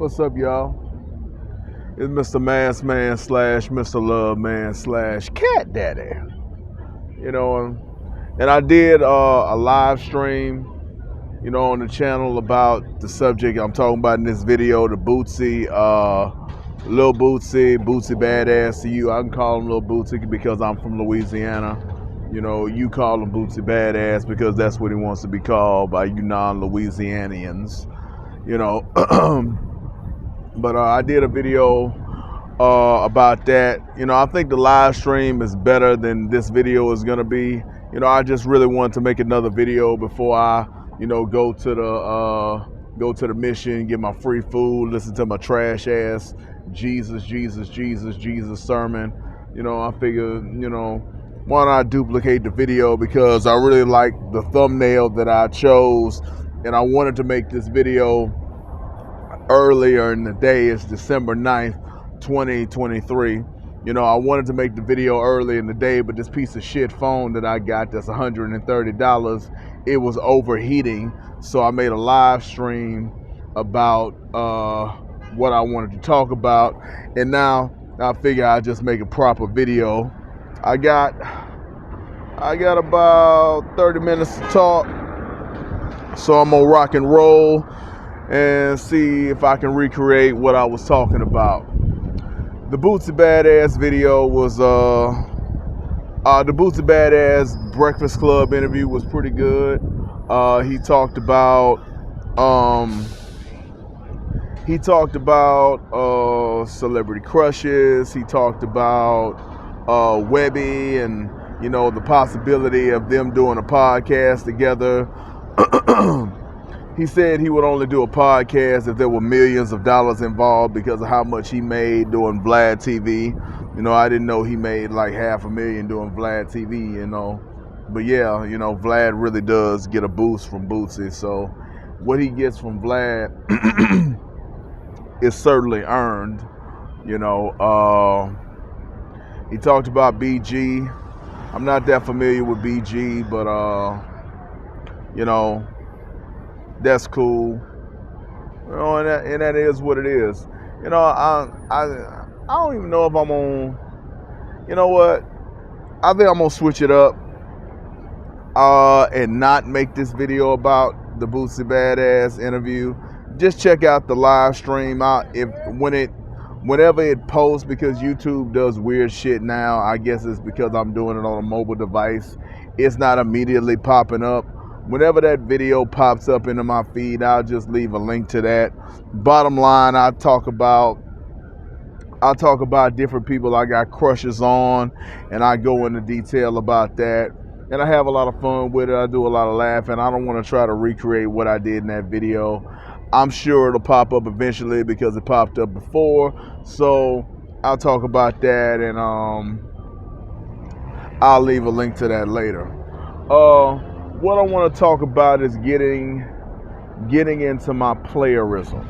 What's up, y'all? It's Mr. Mass Man / Mr. Love Man / Cat Daddy. You know, and I did a live stream, on the channel about the subject I'm talking about in this video, the Bootsy, Lil Bootsy Badass to you. I can call him Lil Bootsy because I'm from Louisiana. You call him Bootsy Badass because that's what he wants to be called by you non-Louisianians. But I did a video about that. I think the live stream is better than this video is gonna be. I just really wanted to make another video before I, go to the mission, get my free food, listen to my trash ass Jesus sermon. I figured, why not duplicate the video, because I really like the thumbnail that I chose, and I wanted to make this video earlier in the day. It's December 9th, 2023. I wanted to make the video early in the day, but this piece of shit phone that I got that's $130, it was overheating. So I made a live stream about what I wanted to talk about. And now I figure I'll just make a proper video. I got about 30 minutes to talk. So I'm gonna rock and roll and see if I can recreate what I was talking about. The Bootsy Badass video was the Bootsy Badass Breakfast Club interview was pretty good. He talked about celebrity crushes. He talked about Webby and the possibility of them doing a podcast together. He said he would only do a podcast if there were millions of dollars involved because of how much he made doing Vlad TV. I didn't know he made like $500,000 doing Vlad TV, But yeah, Vlad really does get a boost from Bootsy. So what he gets from Vlad is certainly earned. He talked about BG. I'm not that familiar with BG, but that's cool. And that is what it is. I don't even know if I'm on. You know what? I think I'm gonna switch it up and not make this video about the Bootsy Badass interview. Just check out the live stream out whenever it posts, because YouTube does weird shit now. I guess it's because I'm doing it on a mobile device. It's not immediately popping up. Whenever that video pops up into my feed, I'll just leave a link to that. Bottom line, I talk about different people I got crushes on, and I go into detail about that. And I have a lot of fun with it. I do a lot of laughing. I don't want to try to recreate what I did in that video. I'm sure it'll pop up eventually because it popped up before. So I'll talk about that, and I'll leave a link to that later. What I want to talk about is getting into my playerism.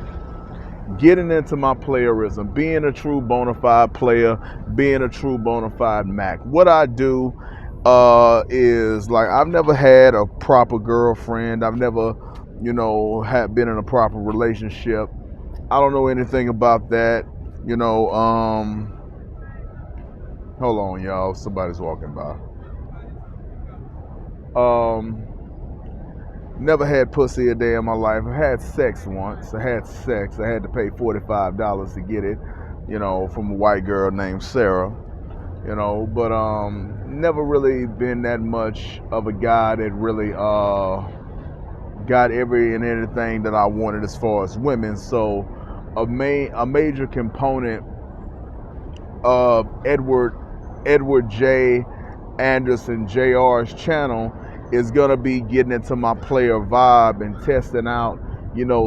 Being a true bona fide player, being a true bona fide Mac. What I do is, like, I've never had a proper girlfriend. I've never, had been in a proper relationship. I don't know anything about that. Hold on, y'all. Somebody's walking by. Never had pussy a day in my life. I had sex once. I had to pay $45 to get it, from a white girl named Sarah, but never really been that much of a guy that really got every and anything that I wanted as far as women. So a major component of Edward J. Anderson Jr.'s channel is gonna be getting into my player vibe and testing out,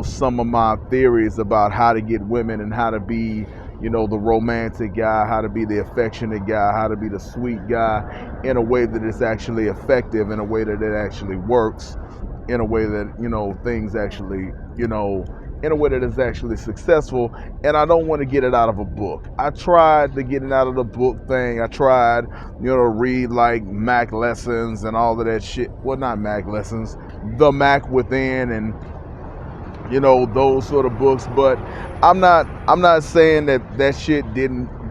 some of my theories about how to get women and how to be, the romantic guy, how to be the affectionate guy, how to be the sweet guy in a way that is actually effective, in a way that it actually works, in a way that, things actually, in a way that is actually successful. And I don't want to get it out of a book. I tried to get it out of the book thing. I tried, to read like Mac lessons and all of that shit. Well, not Mac lessons, the Mac Within, and you know, those sort of books. But I'm not saying that that shit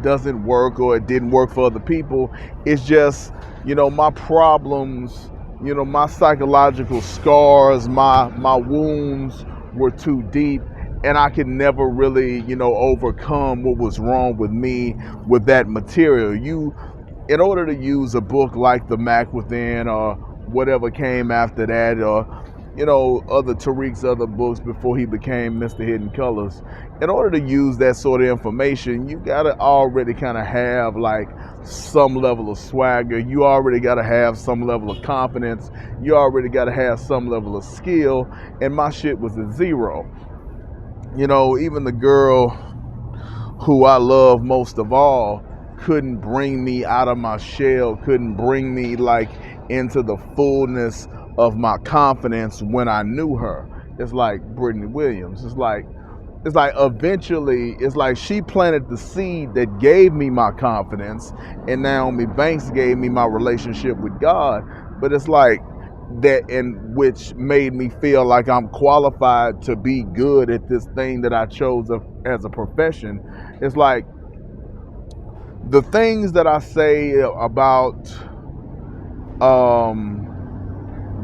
doesn't work or it didn't work for other people. It's just, you know, my problems, you know, my psychological scars, my wounds were too deep, and I could never really, you know, overcome what was wrong with me with that material. You, in order to use a book like The Mac Within or whatever came after that, or you know, other Tariq's other books before he became Mr. Hidden Colors, in order to use that sort of information, you gotta already kind of have like some level of swagger. You already gotta have some level of confidence. You already gotta have some level of skill. And my shit was a zero. You know, even the girl who I love most of all couldn't bring me out of my shell, couldn't bring me like into the fullness of my confidence when I knew her. It's like Brittany Williams. It's like eventually it's like she planted the seed that gave me my confidence, and Naomi Banks gave me my relationship with God. But it's like that, in which made me feel like I'm qualified to be good at this thing that I chose as a profession. It's like the things that I say about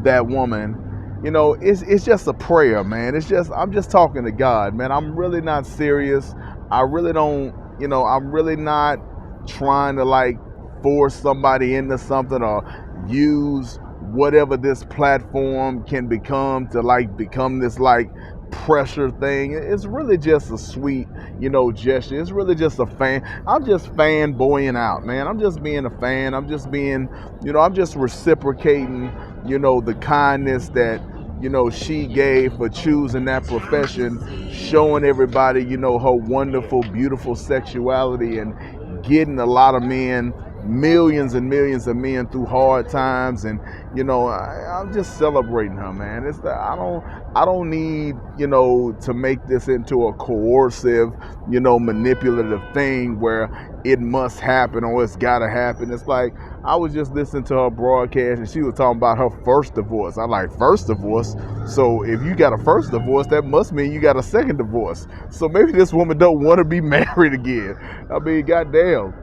that woman, you know, it's just a prayer, man. It's just, I'm just talking to God, man. I'm really not serious. I really don't, you know, I'm really not trying to like force somebody into something or use whatever this platform can become to like become this like pressure thing. It's really just a sweet, you know, gesture. It's really just a fan. I'm just fanboying out, man. I'm just being a fan. I'm just being, you know, I'm just reciprocating, you know, the kindness that, you know, she gave for choosing that profession, showing everybody, you know, her wonderful, beautiful sexuality, and getting a lot of men, millions and millions of men through hard times. And you know, I'm just celebrating her, man. It's the, I don't need, you know, to make this into a coercive, you know, manipulative thing where it must happen or it's gotta happen. It's like, I was just listening to her broadcast and she was talking about her first divorce. I'm like, first divorce? So if you got a first divorce, that must mean you got a second divorce. So maybe this woman don't want to be married again. I mean, goddamn.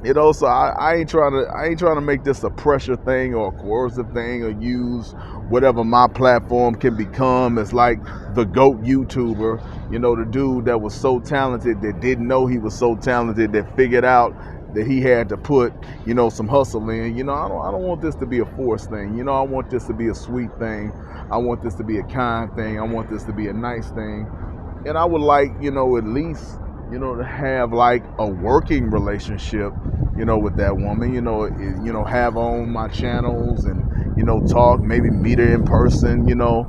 You know, so I ain't trying to make this a pressure thing or a coercive thing or use whatever my platform can become as like the GOAT YouTuber. You know, the dude that was so talented that didn't know he was so talented, that figured out that he had to put, you know, some hustle in. You know, I don't want this to be a forced thing. You know, I want this to be a sweet thing. I want this to be a kind thing. I want this to be a nice thing. And I would like, you know, at least, you know, to have like a working relationship, you know, with that woman, you know, have on my channels and, you know, talk, maybe meet her in person, you know,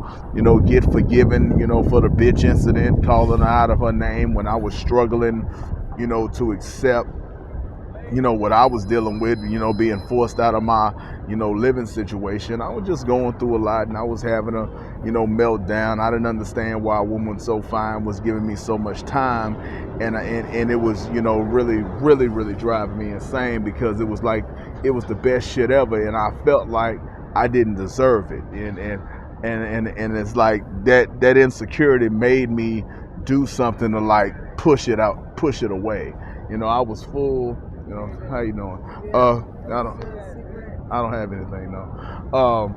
get forgiven, you know, for the bitch incident, calling her out of her name when I was struggling, you know, to accept, you know, what I was dealing with, you know, being forced out of my, you know, living situation. I was just going through a lot, and I was having a, you know, meltdown. I didn't understand why a woman so fine was giving me so much time, and it was, you know, really driving me insane, because it was like, it was the best shit ever, and I felt like I didn't deserve it, and it's like that insecurity made me do something to like push it out, push it away. You know, I was full. You know, how you doing? I don't have anything, no.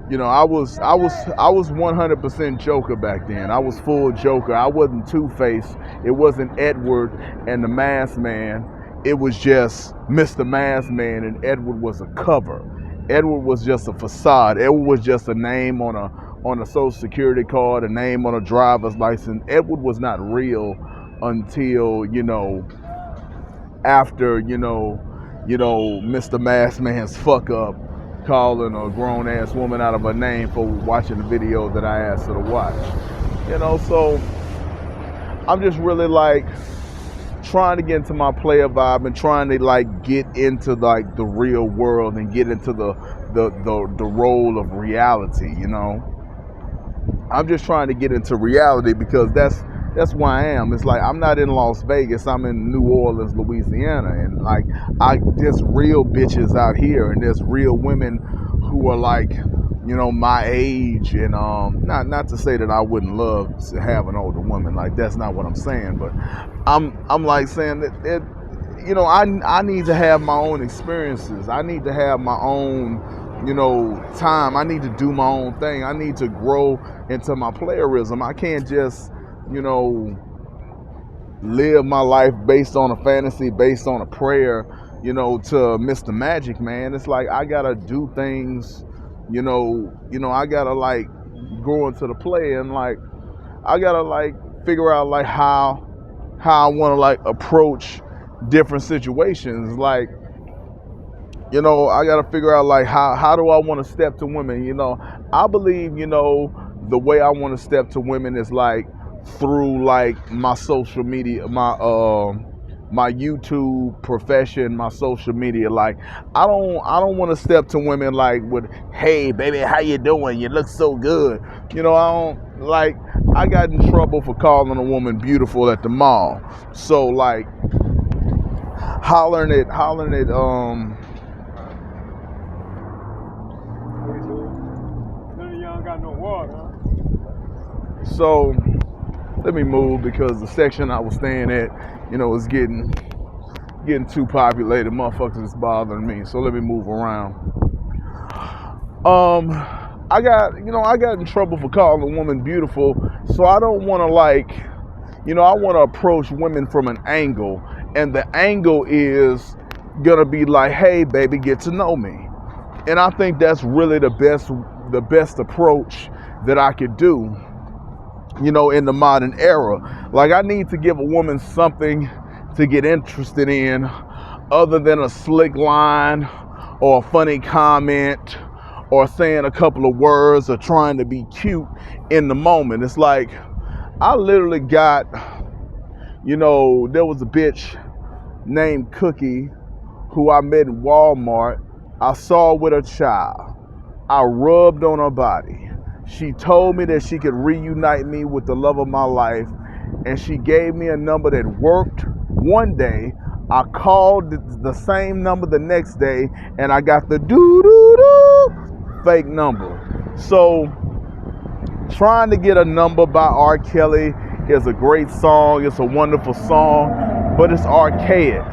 You know, I was 100% Joker back then. I was full Joker. I wasn't Two-Face. It wasn't Edward and the Masked Man. It was just Mr. Masked Man, and Edward was a cover. Edward was just a facade. Edward was just a name on a social security card, a name on a driver's license. Edward was not real until, you know, after, you know, Mr. Masked Man's fuck up, calling a grown ass woman out of her name for watching the video that I asked her to watch. You know, so I'm just really like trying to get into my player vibe and trying to like get into like the real world and get into the role of reality, you know. I'm just trying to get into reality, because that's where I am. It's like, I'm not in Las Vegas, I'm in New Orleans, Louisiana, and there's real bitches out here, and there's real women who are like you know, my age, and not to say that I wouldn't love to have an older woman. Like, that's not what I'm saying, but I'm like saying that you know, I need to have my own experiences. I need to have my own, you know, time. I need to do my own thing. I need to grow into my playerism. I can't just, you know, live my life based on a fantasy, based on a prayer, you know, to Mr. Magic Man. It's like I gotta do things, I gotta like go into the play, and like I gotta like figure out like how I wanna like approach different situations. Like, you know, I gotta figure out like how do I wanna step to women, you know. I believe, you know, the way I wanna step to women is like through like my social media, my YouTube profession, my social media. Like I don't want to step to women like with, "Hey baby, how you doing? You look so good." You know, I got in trouble for calling a woman beautiful at the mall. So like hollering at None of y'all got no water. so let me move because the section I was staying at, you know, is getting too populated. Motherfuckers is bothering me. So let me move around. I got in trouble for calling a woman beautiful, so I don't want to like, you know, I want to approach women from an angle, and the angle is gonna be like, "Hey baby, get to know me." And I think that's really the best approach that I could do, you know, in the modern era. Like I need to give a woman something to get interested in other than a slick line or a funny comment or saying a couple of words or trying to be cute in the moment. It's like I literally got, you know, there was a bitch named Cookie who I met in Walmart. I saw with her child. I rubbed on her body. She told me that she could reunite me with the love of my life, and she gave me a number that worked one day. I called the same number the next day, and I got the doo-doo-doo fake number. So, Trying to Get a Number by R. Kelly is a great song. It's a wonderful song, but it's archaic.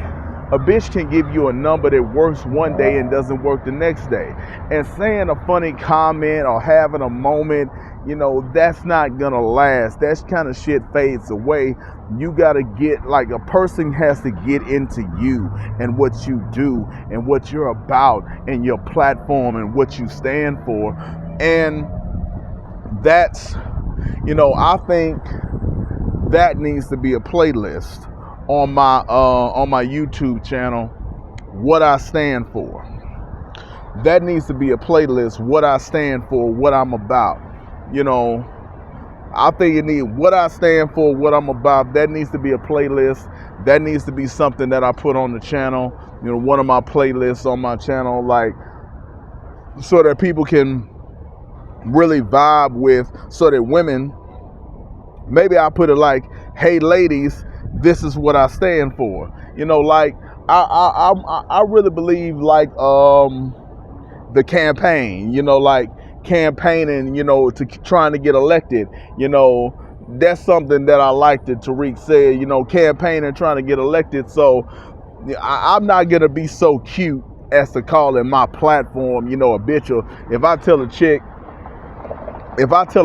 A bitch can give you a number that works one day and doesn't work the next day. And saying a funny comment or having a moment, you know, that's not gonna last. That kind of shit fades away. You gotta get, like, a person has to get into you and what you do and what you're about and your platform and what you stand for. And that's, you know, I think that needs to be a playlist on my YouTube channel, what I stand for. That needs to be a playlist, what I stand for, what I'm about. You know, I think you need what I stand for, what I'm about. That needs to be a playlist. That needs to be something that I put on the channel. You know, one of my playlists on my channel, like, so that people can really vibe with, so that women, maybe I put it like, "Hey ladies, this is what I stand for." You know, like I really believe like the campaign, you know, like campaigning, you know, to trying to get elected. You know, that's something that I like that Tariq said, you know, campaigning, trying to get elected. So I'm not gonna be so cute as to call it my platform, you know, a bitch. Or if I tell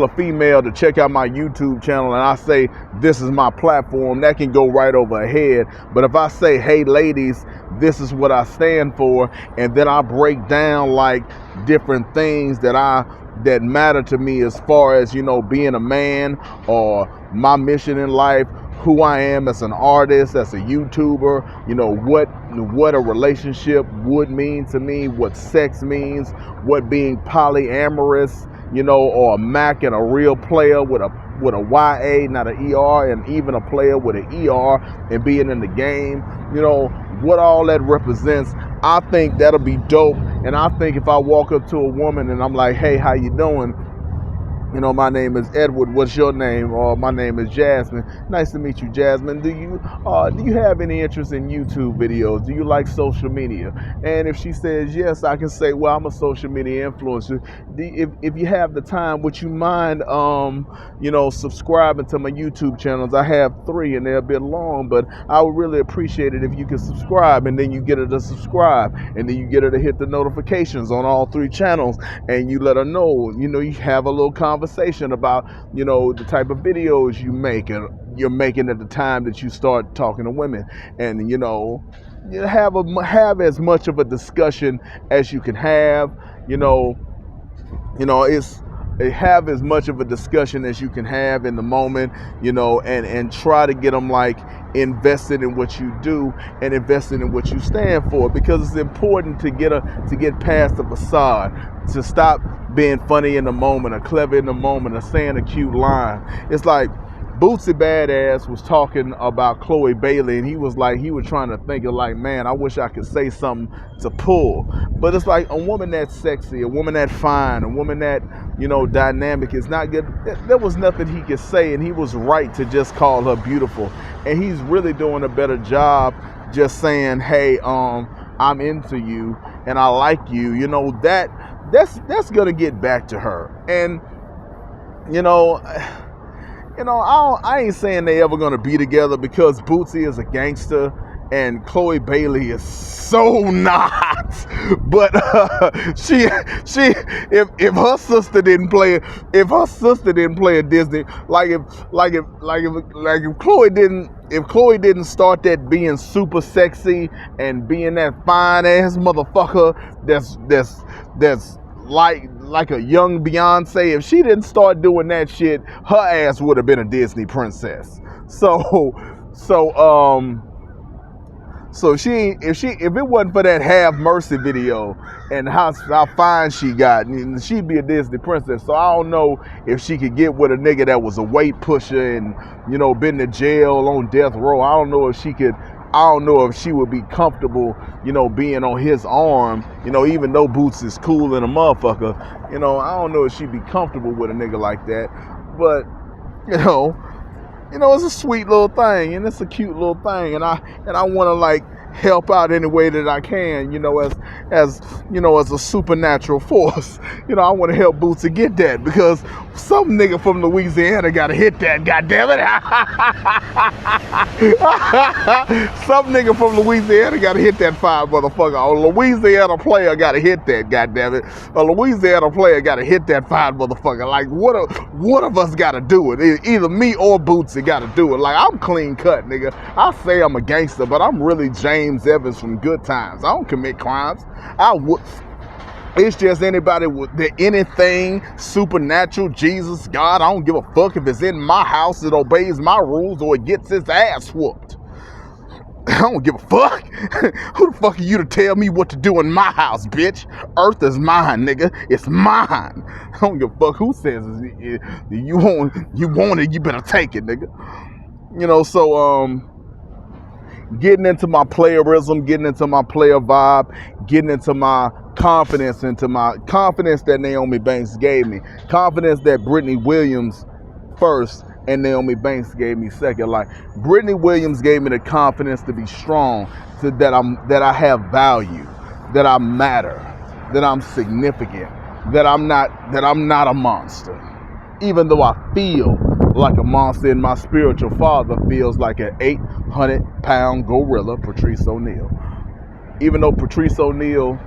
a female to check out my YouTube channel and I say, "This is my platform," that can go right over her head. But if I say, "Hey ladies, this is what I stand for," and then I break down like different things that matter to me as far as, you know, being a man or my mission in life, who I am as an artist, as a YouTuber, you know, what a relationship would mean to me, what sex means, what being polyamorous, you know, or a Mac and a real player with a YA, not an ER, and even a player with an ER and being in the game, you know, what all that represents. I think that'll be dope. And I think if I walk up to a woman and I'm like, "Hey, how you doing?" You know, my name is Edward. What's your name? Or my name is Jasmine. Nice to meet you, Jasmine. Do you have any interest in YouTube videos? Do you like social media? And if she says yes, I can say, well, I'm a social media influencer. If you have the time, would you mind, subscribing to my YouTube channels? I have 3, and they're a bit long, but I would really appreciate it if you could subscribe, and then you get her to subscribe, and then you get her to hit the notifications on all 3 channels, and you let her know. You have a little conversation about, the type of videos you make and you're making at the time that you start talking to women, and you have as much of a discussion as you can have. It's have as much of a discussion as you can have in the moment, and try to get them like invested in what you do and invested in what you stand for, because it's important to get past the facade, to stop being funny in the moment or clever in the moment or saying a cute line. It's like Bootsy Badass was talking about Chloe Bailey, and he was trying to think of like, man, I wish I could say something to pull. But it's like, a woman that's sexy, a woman that fine, a woman that, dynamic is not good. There was nothing he could say, and he was right to just call her beautiful. And he's really doing a better job just saying, hey, I'm into you and I like you. That's gonna get back to her. And I ain't saying they ever gonna be together, because Bootsy is a gangster and Chloe Bailey is so not. But if her sister didn't play a Disney, if Chloe didn't start that being super sexy and being that fine ass motherfucker that's like a young Beyonce, if she didn't start doing that shit, her ass would have been a Disney princess. If it wasn't for that Have Mercy video and how fine she got, she'd be a Disney princess. So I don't know if she could get with a nigga that was a weight pusher and been to jail on death row. I don't know if she would be comfortable, being on his arm, even though Boots is cool and a motherfucker. I don't know if she'd be comfortable with a nigga like that. But, it's a sweet little thing, and it's a cute little thing, and I want to like help out any way that I can, as a supernatural force. I want to help Bootsy get that, because some nigga from Louisiana got to hit that, goddammit. Some nigga from Louisiana got to hit that 5 motherfucker. A Louisiana player got to hit that, goddammit. A Louisiana player got to hit that 5 motherfucker. Like, what of us got to do it? Either me or Bootsy got to do it. Like, I'm clean cut, nigga. I say I'm a gangster, but I'm really James Evans from Good Times. I don't commit crimes. It's just anybody with anything supernatural, Jesus, God, I don't give a fuck if it's in my house, it obeys my rules, or it gets its ass whooped. I don't give a fuck. Who the fuck are you to tell me what to do in my house, bitch? Earth is mine, nigga. It's mine. I don't give a fuck who says it. You want it, you better take it, nigga. Getting into my playerism, getting into my player vibe, getting into my confidence that Naomi Banks gave me. Confidence that Brittany Williams first and Naomi Banks gave me second. Like, Brittany Williams gave me the confidence to be strong, that I have value, that I matter, that I'm significant, that I'm not a monster. Even though I feel like a monster, and my spiritual father feels like an 800-pound gorilla, Patrice O'Neal. Even though Patrice O'Neal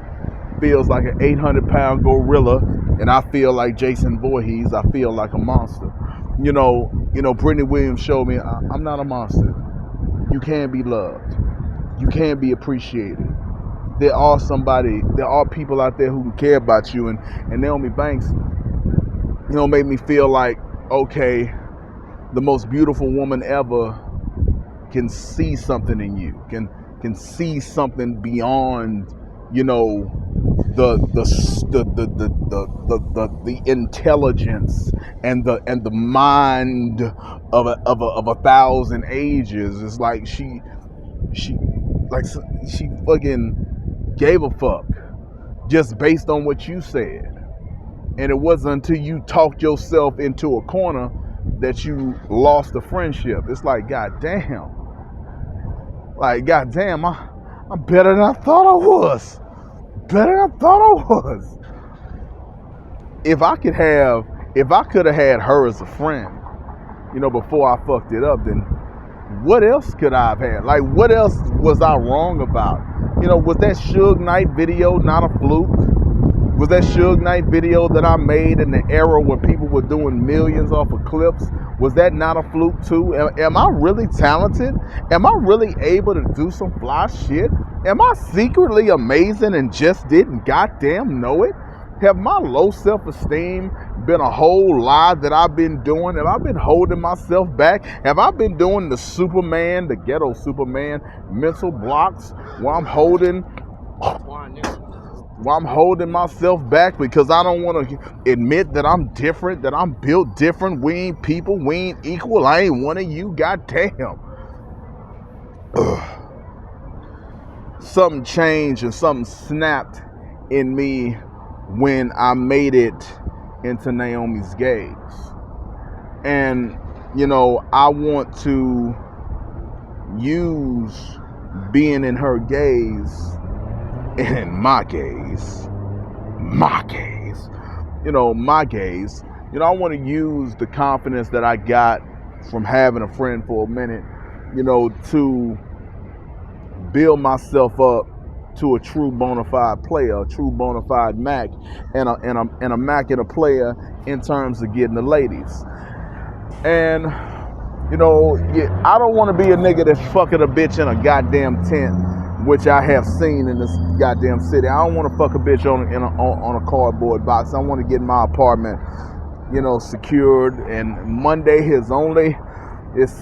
feels like an 800-pound gorilla, and I feel like Jason Voorhees, I feel like a monster. Brittany Williams showed me I'm not a monster. You can be loved. You can be appreciated. There are people out there who care about you, and Naomi Banks, made me feel like, okay, the most beautiful woman ever can see something in you, can see something beyond, the intelligence and the mind of a thousand ages. It's like she fucking gave a fuck just based on what you said. And it wasn't until you talked yourself into a corner that you lost the friendship. It's like, goddamn. Like, goddamn, I'm better than I thought I was. Better than I thought I was. If I could have had her as a friend, before I fucked it up, then what else could I have had? Like, what else was I wrong about? Was that Suge Knight video not a fluke? Was that Suge Knight video that I made in the era where people were doing millions off of clips? Was that not a fluke too? Am I really talented? Am I really able to do some fly shit? Am I secretly amazing and just didn't goddamn know it? Have my low self-esteem been a whole lie that I've been doing? Have I been holding myself back? Have I been doing the Superman, the ghetto Superman mental blocks where I'm holding myself back because I don't want to admit that I'm different, that I'm built different? We ain't people, we ain't equal, I ain't one of you, goddamn. Something changed and something snapped in me when I made it into Naomi's gaze. And, I want to use being in her gaze and in my gaze, I want to use the confidence that I got from having a friend for a minute, to build myself up to a true bona fide player, a true bona fide Mac, and a Mac and a player in terms of getting the ladies. And, I don't want to be a nigga that's fucking a bitch in a goddamn tent, which I have seen in this goddamn city. I don't want to fuck a bitch on a cardboard box. I want to get my apartment, secured. And Monday is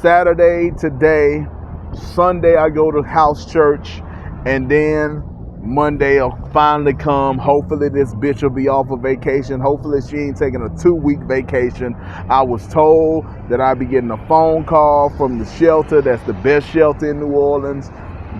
Saturday today. Sunday I go to house church, and then Monday will finally come. Hopefully this bitch will be off of vacation. Hopefully she ain't taking a 2-week vacation. I was told that I'd be getting a phone call from the shelter. That's the best shelter in New Orleans.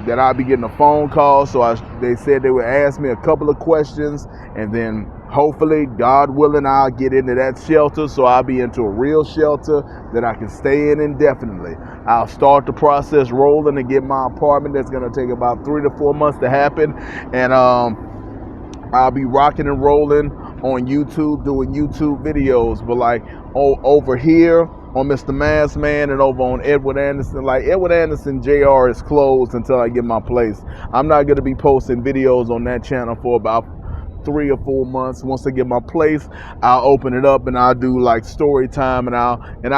That I'd be getting a phone call. So they said they would ask me a couple of questions, and then hopefully, God willing, I'll get into that shelter. So I'll be into a real shelter that I can stay in indefinitely. I'll start the process rolling to get my apartment. That's going to take about 3 to 4 months to happen. And I'll be rocking and rolling on YouTube, doing YouTube videos. But like over here on Mr. Mask Man and over on Edward Anderson, like Edward Anderson JR is closed until I get my place. I'm not going to be posting videos on that channel for about 3 or 4 months. Once I get my place, I'll open it up and I'll do like story time, and I ain't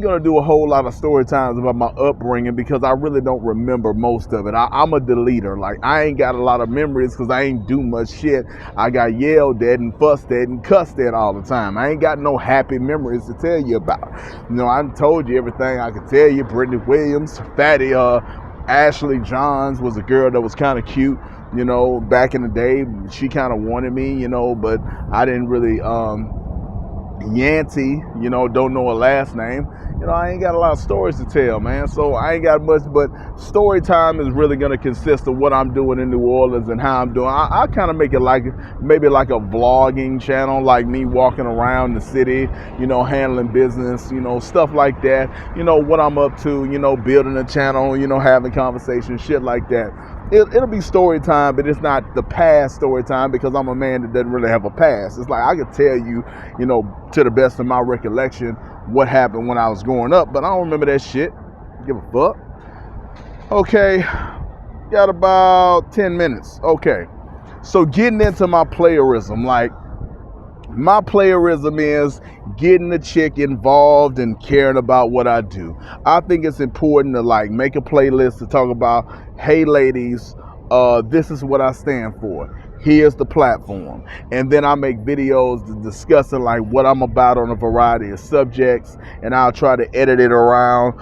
gonna do a whole lot of story times about my upbringing because I really don't remember most of it. I'm a deleter. Like, I ain't got a lot of memories because I ain't do much shit. I got yelled at and fussed at and cussed at all the time. I ain't got no happy memories to tell you about. I told you everything I could tell you. Brittany Williams, Fatty, Ashley Johns was a girl that was kind of cute. Back in the day, she kind of wanted me, but I didn't really, Yanti, don't know her last name. I ain't got a lot of stories to tell, man. So I ain't got much, but story time is really going to consist of what I'm doing in New Orleans and how I'm doing. I kind of make it like, maybe like a vlogging channel, like me walking around the city, handling business, stuff like that. What I'm up to, building a channel, having conversations, shit like that. It'll be story time, but it's not the past story time because I'm a man that doesn't really have a past. It's like I could tell you, to the best of my recollection, what happened when I was growing up, but I don't remember that shit. Give a fuck. Okay, got about 10 minutes. Okay, so getting into my playerism, like my playerism is getting the chick involved and caring about what I do. I think it's important to like make a playlist to talk about, hey ladies, this is what I stand for. Here's the platform. And then I make videos discussing like what I'm about on a variety of subjects, and I'll try to edit it around.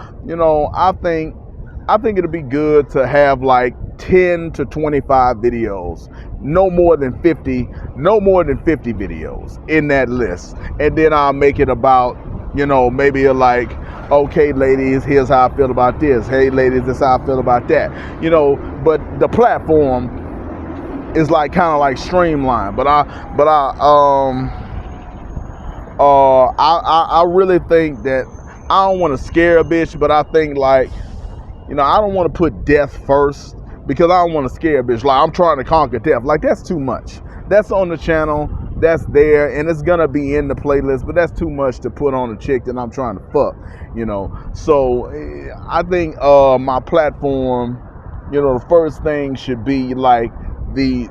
I think it'll be good to have like 10 to 25 videos, no more than 50 videos in that list. And then I'll make it about, maybe like, okay, ladies, here's how I feel about this. Hey, ladies, this is how I feel about that. But the platform is like kind of like streamlined. I really think that I don't want to scare a bitch, but I think like, you know, I don't want to put death first because I don't want to scare a bitch. Like I'm trying to conquer death. Like that's too much. That's on the channel. That's there, and it's gonna be in the playlist. But that's too much to put on a chick that I'm trying to fuck. You know. So I think my platform, you know, the first thing should be like the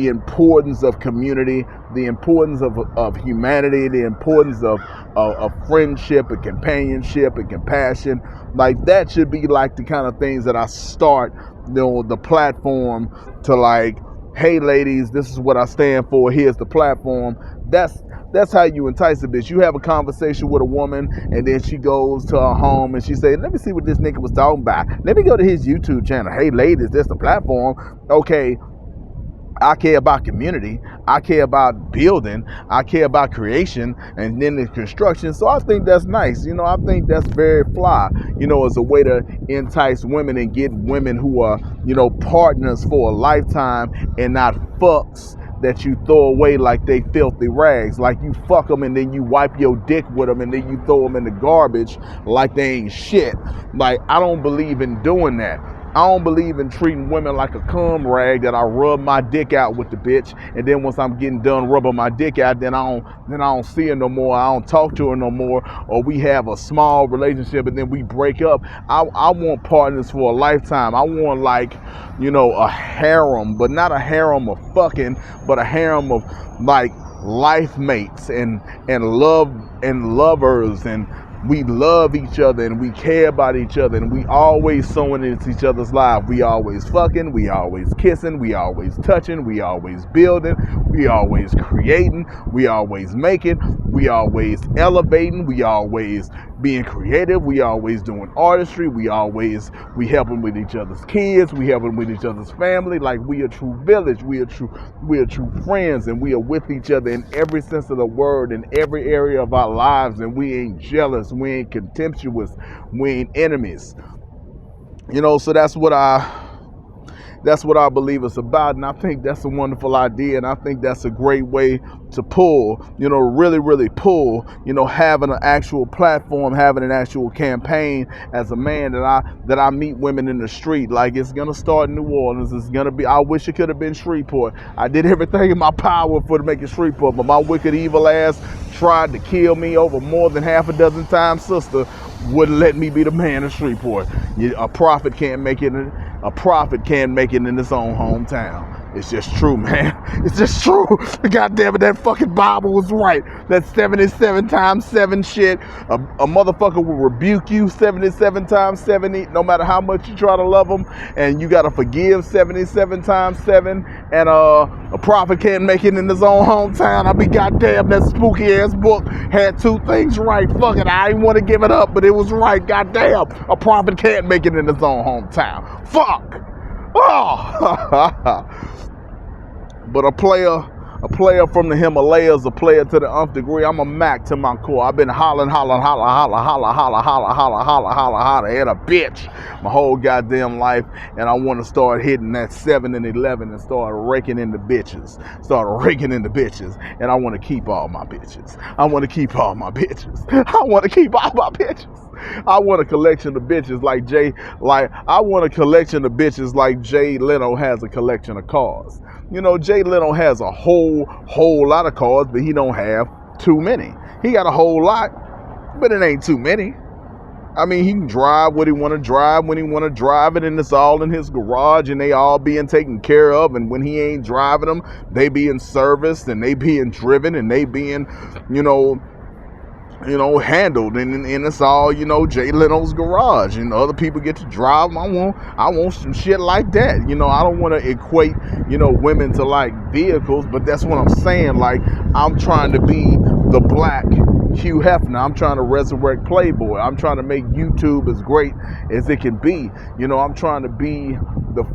importance of community, the importance of humanity, the importance of friendship and companionship and compassion. Like that should be like the kind of things that I start, you know, the platform to like, hey ladies, this is what I stand for, here's the platform. That's how you entice a bitch. You have a conversation with a woman, and then she goes to her home and she say, let me see what this nigga was talking about. Let me go to his YouTube channel. Hey ladies, that's the platform. Okay, I care about community. I care about building. I care about creation and then the construction. So I think that's nice. You know, I think that's very fly, you know, as a way to entice women and get women who are, you know, partners for a lifetime and not fucks that you throw away like they filthy rags. Like you fuck them and then you wipe your dick with them and then you throw them in the garbage like they ain't shit. Like I don't believe in doing that. I don't believe in treating women like a cum rag that I rub my dick out with the bitch, and then once I'm getting done rubbing my dick out, then I don't see her no more. I don't talk to her no more, or we have a small relationship and then we break up. I want partners for a lifetime. I want like, you know, a harem, but not a harem of fucking, but a harem of like life mates and love and lovers, and we love each other and we care about each other and we always sewing into each other's lives. We always fucking, we always kissing, we always touching, we always building, we always creating, we always making, we always elevating, we always being creative, we always doing artistry, we helping with each other's kids, we helping with each other's family. Like we a true village, we are true friends, and we are with each other in every sense of the word, in every area of our lives, and we ain't jealous, we ain't contemptuous, we ain't enemies. You know, so that's what I believe it's about, and I think that's a wonderful idea, and I think that's a great way to pull, you know, really pull, you know, having an actual platform, having an actual campaign as a man that I meet women in the street. Like it's gonna start in New Orleans, it's gonna be, I wish it could have been Shreveport. I did everything in my power to make it Shreveport, but my wicked evil ass tried to kill me over more than half a dozen times. Sister wouldn't let me be the man of Shreveport. A prophet can't make it in his own hometown. It's just true, man. It's just true. God damn it, that fucking Bible was right. That 77 times 7 shit. A motherfucker will rebuke you 77 times 70, no matter how much you try to love them. And you gotta forgive 77 times 7. And a prophet can't make it in his own hometown. I mean, goddamn, that spooky ass book had 2 things right. Fuck it, I didn't want to give it up, but it was right. Goddamn, a prophet can't make it in his own hometown. Fuck. Oh. But a player from the Himalayas, a player to the nth degree. I'm a Mac to my core. I've been hollering, and a bitch my whole goddamn life, and I want to start hitting that 7 and 11 and start raking in the bitches. And I want to keep all my bitches. I want to keep all my bitches. I want a collection of bitches like Jay Leno has a collection of cars. You know, Jay Leno has a whole lot of cars, but he don't have too many. He got a whole lot, but it ain't too many. I mean, he can drive what he want to drive when he want to drive it, and it's all in his garage, and they all being taken care of. And when he ain't driving them, they being serviced, and they being driven, and they being, you know, handled, and it's all, you know, Jay Leno's garage, and other people get to drive them. I want some shit like that. You know, I don't want to equate, you know, women to like vehicles, but that's what I'm saying. Like, I'm trying to be the black Hugh Hefner. I'm trying to resurrect Playboy. I'm trying to make YouTube as great as it can be. You know, I'm trying to be the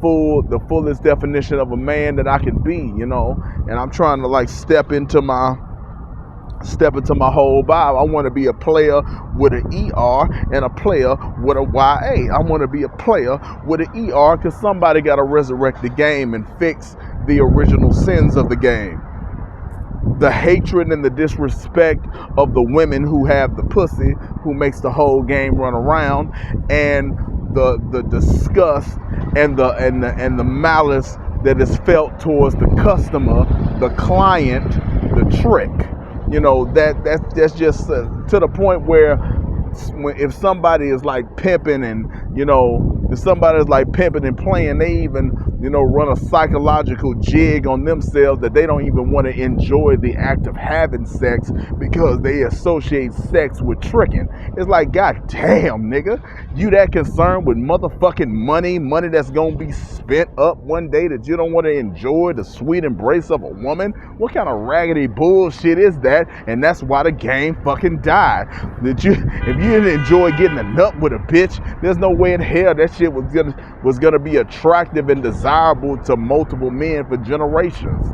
fullest definition of a man that I can be, you know, and I'm trying to like step into my whole vibe. I want to be a player with an ER and a player with a YA. I want to be a player with an ER because somebody got to resurrect the game and fix the original sins of the game. The hatred and the disrespect of the women who have the pussy, who makes the whole game run around, and the disgust and the malice that is felt towards the customer, the client, the trick. You know, that's just to the point where if somebody is like pimping and, you know, if somebody is like pimping and playing, they even, you know, run a psychological jig on themselves that they don't even want to enjoy the act of having sex because they associate sex with tricking. It's like, God damn, nigga, you that concerned with motherfucking money that's gonna be spent up one day that you don't want to enjoy the sweet embrace of a woman? What kind of raggedy bullshit is that? And that's why the game fucking died. If you didn't enjoy getting a nut with a bitch, there's no way in hell that shit was gonna be attractive and desirable to multiple men for generations.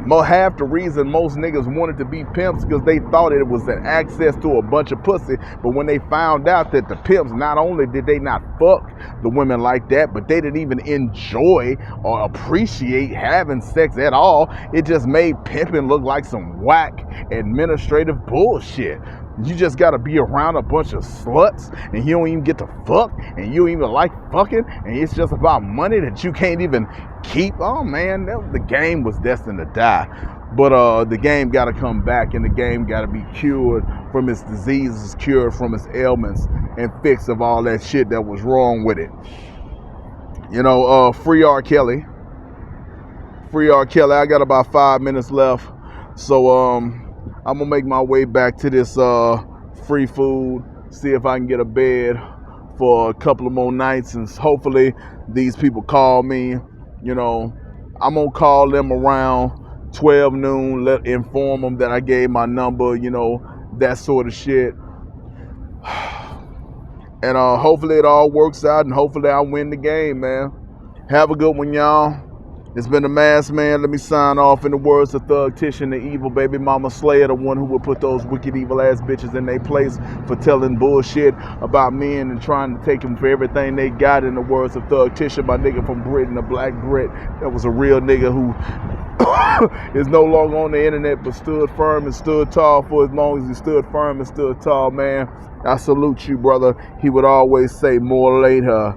Half the reason most niggas wanted to be pimps because they thought it was an access to a bunch of pussy. But when they found out that the pimps, not only did they not fuck the women like that, but they didn't even enjoy or appreciate having sex at all, it just made pimping look like some whack administrative bullshit. You just gotta be around a bunch of sluts and you don't even get to fuck and you don't even like fucking and it's just about money that you can't even keep. Oh man, the game was destined to die. But the game gotta come back and the game gotta be cured from its diseases, cured from its ailments, and fixed of all that shit that was wrong with it. You know, free R. Kelly. Free R. Kelly. I got about 5 minutes left. So I'm gonna make my way back to this free food, see if I can get a bed for a couple of more nights, and hopefully these people call me. You know, I'm gonna call them around 12 noon, inform them that I gave my number, you know, that sort of shit. And hopefully it all works out, and hopefully I win the game, man. Have a good one, y'all. It's been the Masked Man. Let me sign off in the words of THUGTICIAN, the evil baby mama slayer, the one who would put those wicked evil ass bitches in their place for telling bullshit about men and trying to take them for everything they got. In the words of THUGTICIAN, my nigga from Britain, a black Brit that was a real nigga who is no longer on the internet but stood firm and stood tall for as long as he stood firm and stood tall, man. I salute you, brother. He would always say more later.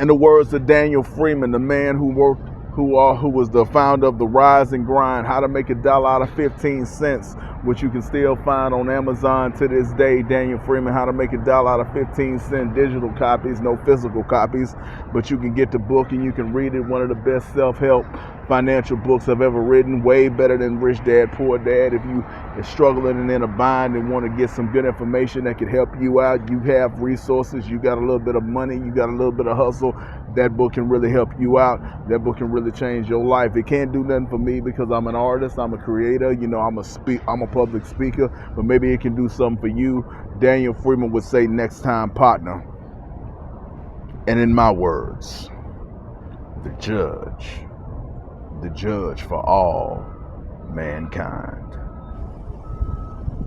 In the words of Daniel Freeman, the man who was the founder of the Rise and Grind, How to Make $1 Out of 15 Cents, which you can still find on Amazon to this day. Daniel Freeman, How to Make $1 Out of 15 Cent, digital copies, no physical copies, but you can get the book and you can read it. One of the best self-help financial books I've ever written, way better than Rich Dad, Poor Dad. If you are struggling and in a bind and want to get some good information that can help you out, you have resources, you got a little bit of money, you got a little bit of hustle, that book can really help you out. That book can really change your life. It can't do nothing for me because I'm an artist, I'm a creator, you know, I'm a public speaker, but maybe it can do something for you. Daniel Freeman would say, next time, partner. And in my words, the judge for all mankind.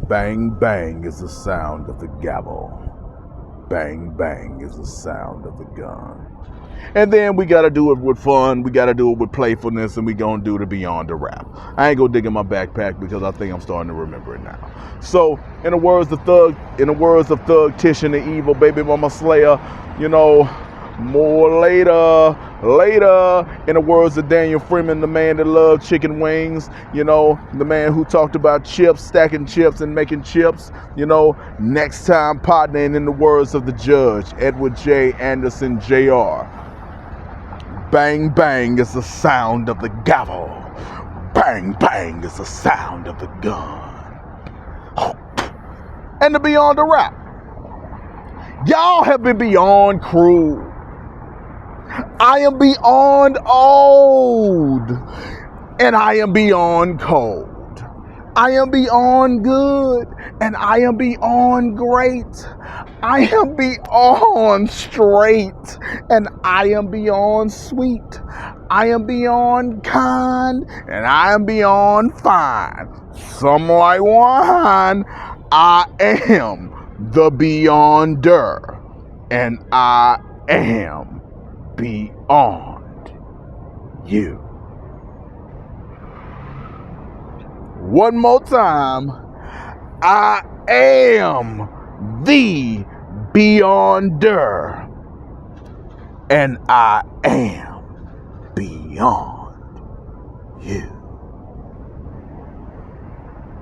Bang, bang is the sound of the gavel. Bang, bang is the sound of the gun. And then we got to do it with fun. We got to do it with playfulness, and we going to do the Beyond the Rap. I ain't going to dig in my backpack because I think I'm starting to remember it now. So, in the words of THUGTICIAN, the evil baby mama slayer, you know, more later. In the words of Daniel Freeman, the man that loved chicken wings, you know, the man who talked about chips, stacking chips and making chips, you know, next time, partner. And in the words of the judge, Edward J. Anderson, Jr., bang, bang is the sound of the gavel. Bang, bang is the sound of the gun. And to Beyond the Rap, y'all have been beyond cruel. I am beyond old, and I am beyond cold. I am beyond good, and I am beyond great. I am beyond straight, and I am beyond sweet. I am beyond kind, and I am beyond fine. Some like wine, I am the beyonder, and I am beyond beyond you. One more time. I am the beyonder, and I am beyond you.